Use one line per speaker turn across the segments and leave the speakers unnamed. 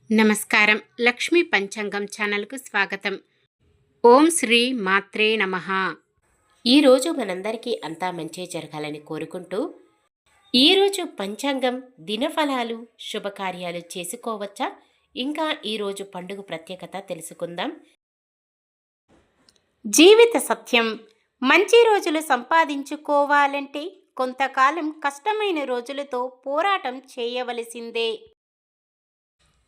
నమస్కారం. లక్ష్మీ పంచాంగం ఛానల్కు స్వాగతం. ఓం శ్రీ మాత్రే నమః.
ఈరోజు మనందరికీ అంతా మంచి జరగాలని కోరుకుంటూ, ఈరోజు పంచాంగం దినఫలాలు శుభకార్యాలు చేసుకోవచ్చా, ఇంకా ఈరోజు పండుగ ప్రత్యేకత తెలుసుకుందాం.
జీవిత సత్యం. మంచి రోజులు సంపాదించుకోవాలంటే కొంతకాలం కష్టమైన రోజులతో పోరాటం చేయవలసిందే.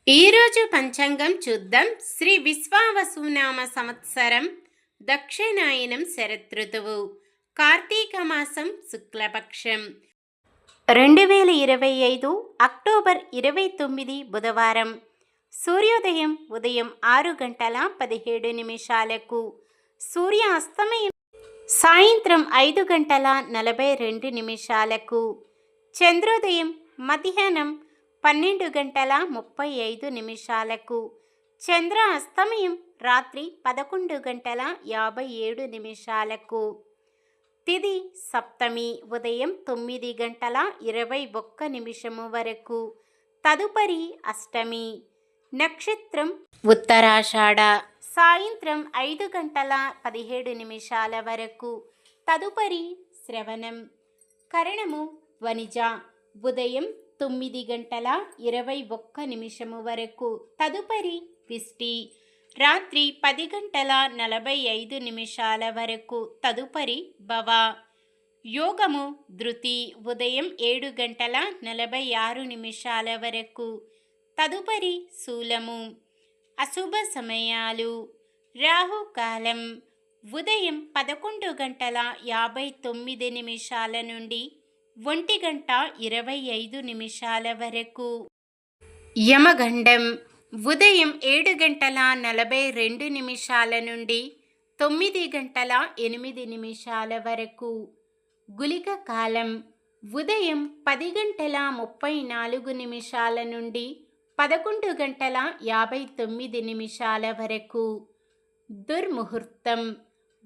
ఈరోజు పంచాంగం చూద్దాం. శ్రీ విశ్వావసునామ సంవత్సరం దక్షిణాయనం శరదృతువు, కార్తీక మాసం శుక్లపక్షం, 2025 అక్టోబర్ 29 బుధవారం. సూర్యోదయం ఉదయం 6:17 సూర్యాస్తమయం సాయంత్రం 5:42 చంద్రోదయం మధ్యాహ్నం 12:35 చంద్ర అస్తమయం రాత్రి 11:57 తిథి సప్తమి ఉదయం 9:21 వరకు, తదుపరి అష్టమి. నక్షత్రం ఉత్తరాషాఢ సాయంత్రం 5:17 వరకు, తదుపరి శ్రవణం. కరణము వనిజ ఉదయం 9:21 వరకు, తదుపరి విష్టి. రాత్రి 10:45 వరకు, తదుపరి భవ. యోగము ధృతి ఉదయం 7:46 వరకు, తదుపరి శూలము. అశుభ సమయాలు: రాహుకాలం ఉదయం 11:59 నుండి 1:25 వరకు. యమగండం ఉదయం 7:42 నుండి 9:08 వరకు. గుళిక కాలం ఉదయం 10:34 నుండి 11:59 వరకు. దుర్ముహూర్తం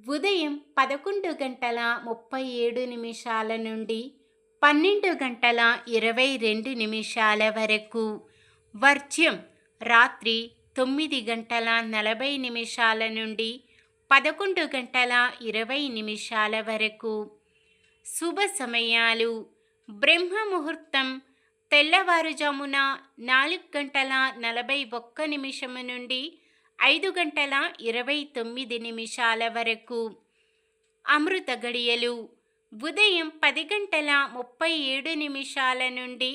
ఉదయం 11:37 నుండి 12:22 వరకు. వర్జ్యం రాత్రి 9:40 నుండి 11:20 వరకు. శుభ సమయాలు: బ్రహ్మ ముహూర్తం తెల్లవారుజామున 4:41 నుండి 5:29 వరకు. అమృత గడియలు ఉదయం 10:37 నుండి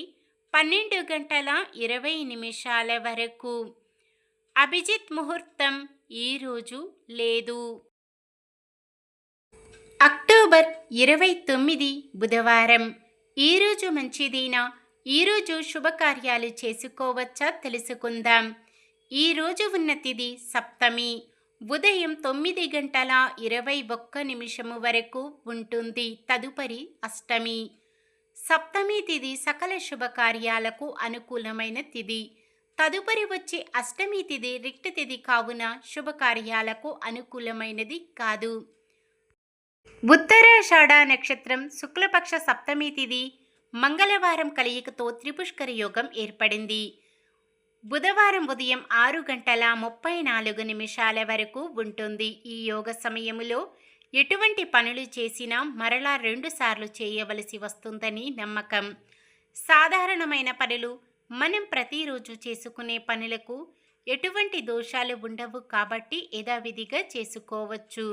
12:20 వరకు. అభిజిత్ ముహూర్తం ఈరోజు లేదు. అక్టోబర్ 29 బుధవారం. ఈరోజు మంచిదేనా? ఈరోజు శుభకార్యాలు చేసుకోవచ్చా తెలుసుకుందాం. ఈరోజు ఉన్న తిథి సప్తమి ఉదయం 9:21 వరకు ఉంటుంది, తదుపరి అష్టమి. సప్తమి తిథి సకల శుభకార్యాలకు అనుకూలమైన తిథి. తదుపరి వచ్చే అష్టమి తిథి రిక్త తిథి కావున శుభకార్యాలకు అనుకూలమైనది కాదు. ఉత్తరాషాఢ నక్షత్రం శుక్లపక్ష సప్తమి తిథి మంగళవారం కలయికతో త్రిపుష్కర యోగం ఏర్పడింది. బుధవారం ఉదయం 6:34 వరకు ఉంటుంది. ఈ యోగ సమయములో ఎటువంటి పనులు చేసినా మరలా 2 సార్లు చేయవలసి వస్తుందని నమ్మకం. సాధారణమైన పనులు మనం ప్రతిరోజు చేసుకునే పనులకు ఎటువంటి దోషాలు ఉండవు కాబట్టి యథావిధిగా చేసుకోవచ్చు.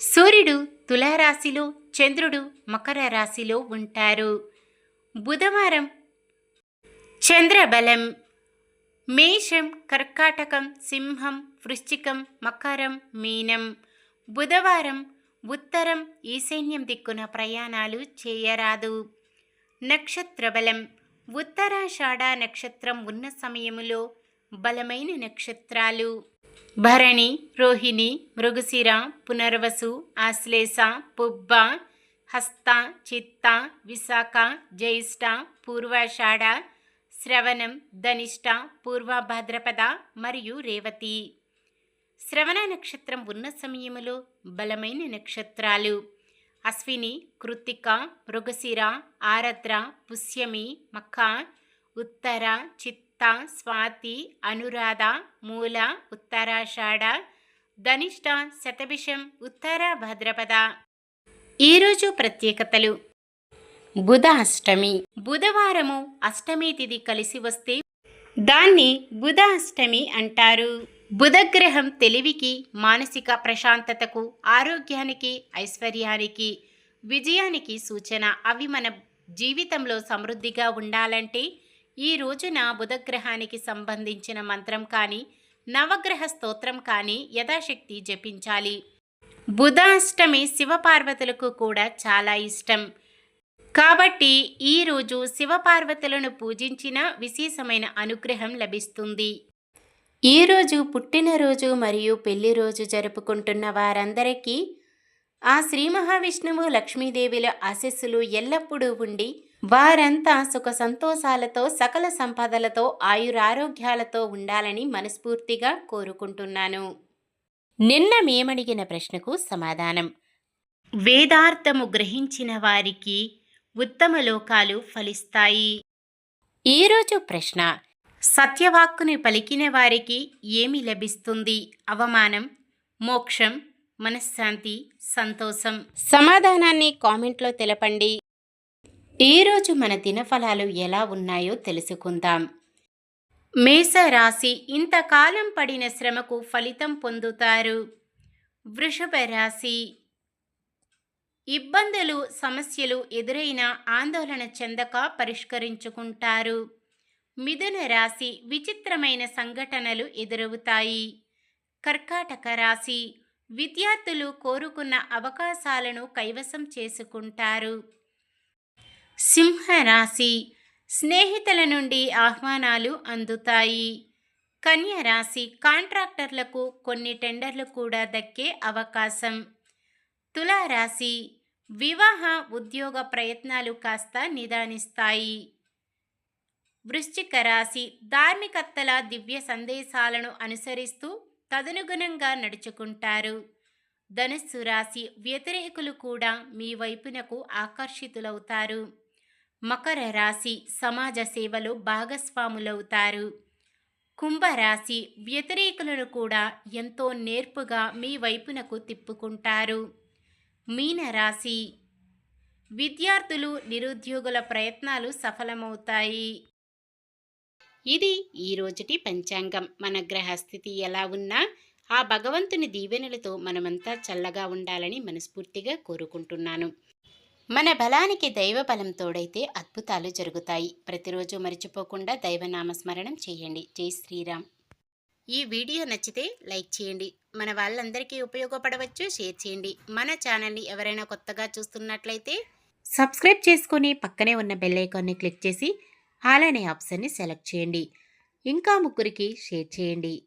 సూర్యుడు తులారాశిలో, చంద్రుడు మకర రాశిలో ఉంటారు. బుధవారం చంద్రబలం మేషం, కర్కాటకం, సింహం, వృశ్చికం, మకరం, మీనం. బుధవారం ఉత్తరం ఈశాన్యం దిక్కున ప్రయాణాలు చేయరాదు. నక్షత్ర బలం ఉత్తరాషాఢ నక్షత్రం ఉన్న సమయములో బలమైన నక్షత్రాలు భరణి, రోహిణి, మృగశిర, పునర్వసు, ఆశ్లేష, పుబ్బ, హస్త, చిత్త, విశాఖ, జ్యేష్ఠ, పూర్వాషాఢ, శ్రవణం, ధనిష్ట, పూర్వ భాద్రపద మరియు రేవతి. శ్రవణ నక్షత్రం ఉన్న సమయములో బలమైన నక్షత్రాలు అశ్విని, కృత్తిక, మృగశిర, ఆరద్ర, పుష్యమి, మఖ, ఉత్తర, చిత్త, స్వాతి, అనురాధ, మూల, ఉత్తరాషాఢ, ధనిష్ట, శతభిషం, ఉత్తర భాద్రపద. ఈరోజు ప్రత్యేకతలు. బుధ అష్టమి. బుధవారము అష్టమి తిథి కలిసి వస్తే దాన్ని బుధ అష్టమి అంటారు. బుధగ్రహం తెలివికి, మానసిక ప్రశాంతతకు, ఆరోగ్యానికి, ఐశ్వర్యానికి, విజయానికి సూచన. అవి మన జీవితంలో సమృద్ధిగా ఉండాలంటే ఈ రోజున బుధగ్రహానికి సంబంధించిన మంత్రం కానీ, నవగ్రహ స్తోత్రం కానీ యథాశక్తి జపించాలి. బుధ అష్టమి శివపార్వతులకు కూడా చాలా ఇష్టం. కాబట్టి ఈరోజు శివపార్వతులను పూజించిన విశేషమైన అనుగ్రహం లభిస్తుంది. ఈరోజు పుట్టినరోజు మరియు పెళ్లి రోజు జరుపుకుంటున్న వారందరికీ ఆ శ్రీ మహావిష్ణువు లక్ష్మీదేవిల ఆశీస్సులు ఎల్లప్పుడూ ఉండి వారంతా సుఖ సంతోషాలతో, సకల సంపదలతో, ఆయురారోగ్యాలతో ఉండాలని మనస్ఫూర్తిగా కోరుకుంటున్నాను. నిన్న మేమడిగిన ప్రశ్నకు సమాధానం. వేదార్థము గ్రహించిన వారికి ఉత్తమ లోకాలు ఫలిస్తాయి. ఈరోజు ప్రశ్న. సత్యవాక్కుని పలికిన వారికి ఏమి లభిస్తుంది? అవమానం, మోక్షం, మనశ్శాంతి, సంతోషం. సమాధానాన్ని కామెంట్లో తెలపండి. ఈరోజు మన దినఫలాలు ఎలా ఉన్నాయో తెలుసుకుందాం. మేషరాశి. ఇంతకాలం పడిన శ్రమకు ఫలితం పొందుతారు. వృషభ రాశి. ఇబ్బందులు, సమస్యలు ఎదురైనా ఆందోళన చెందక పరిష్కరించుకుంటారు. మిథున రాశి. విచిత్రమైన సంఘటనలు ఎదురవుతాయి. కర్కాటక రాశి. విద్యార్థులు కోరుకున్న అవకాశాలను కైవసం చేసుకుంటారు. సింహరాశి. స్నేహితుల నుండి ఆహ్వానాలు అందుతాయి. కన్య రాశి. కాంట్రాక్టర్లకు కొన్ని టెండర్లు కూడా దక్కే అవకాశం. తులారాశి. వివాహ, ఉద్యోగ ప్రయత్నాలు కాస్త నిదానిస్తాయి. వృశ్చిక రాశి. ధార్మికత్తల దివ్య సందేశాలను అనుసరిస్తూ తదనుగుణంగా నడుచుకుంటారు. ధనుస్సు రాశి. వ్యతిరేకులు కూడా మీ వైపునకు ఆకర్షితులవుతారు. మకర రాశి. సమాజ సేవలో భాగస్వాములవుతారు. కుంభరాశి. వ్యతిరేకులను కూడా ఎంతో నేర్పుగా మీ వైపునకు తిప్పుకుంటారు. మీనరాశి. విద్యార్థులు, నిరుద్యోగుల ప్రయత్నాలు సఫలమవుతాయి. ఇది ఈ రోజుటి పంచాంగం. మన గ్రహస్థితి ఎలా ఉన్నా ఆ భగవంతుని దీవెనలతో మనమంతా చల్లగా ఉండాలని మనస్ఫూర్తిగా కోరుకుంటున్నాను. మన బలానికి దైవ బలం తోడైతే అద్భుతాలు జరుగుతాయి. ప్రతిరోజు మర్చిపోకుండా దైవనామస్మరణం చేయండి. జై శ్రీరామ్. ఈ వీడియో నచ్చితే లైక్ చేయండి. మన వాళ్ళందరికీ ఉపయోగపడవచ్చు. షేర్ చేయండి. మన ఛానల్ని ఎవరైనా కొత్తగా చూస్తున్నట్లయితే సబ్స్క్రైబ్ చేసుకొని పక్కనే ఉన్న బెల్ ఐకాన్ని క్లిక్ చేసి ఆల్ అనే ఆప్షన్ని సెలెక్ట్ చేయండి. ఇంకా ముగ్గురికి షేర్ చేయండి.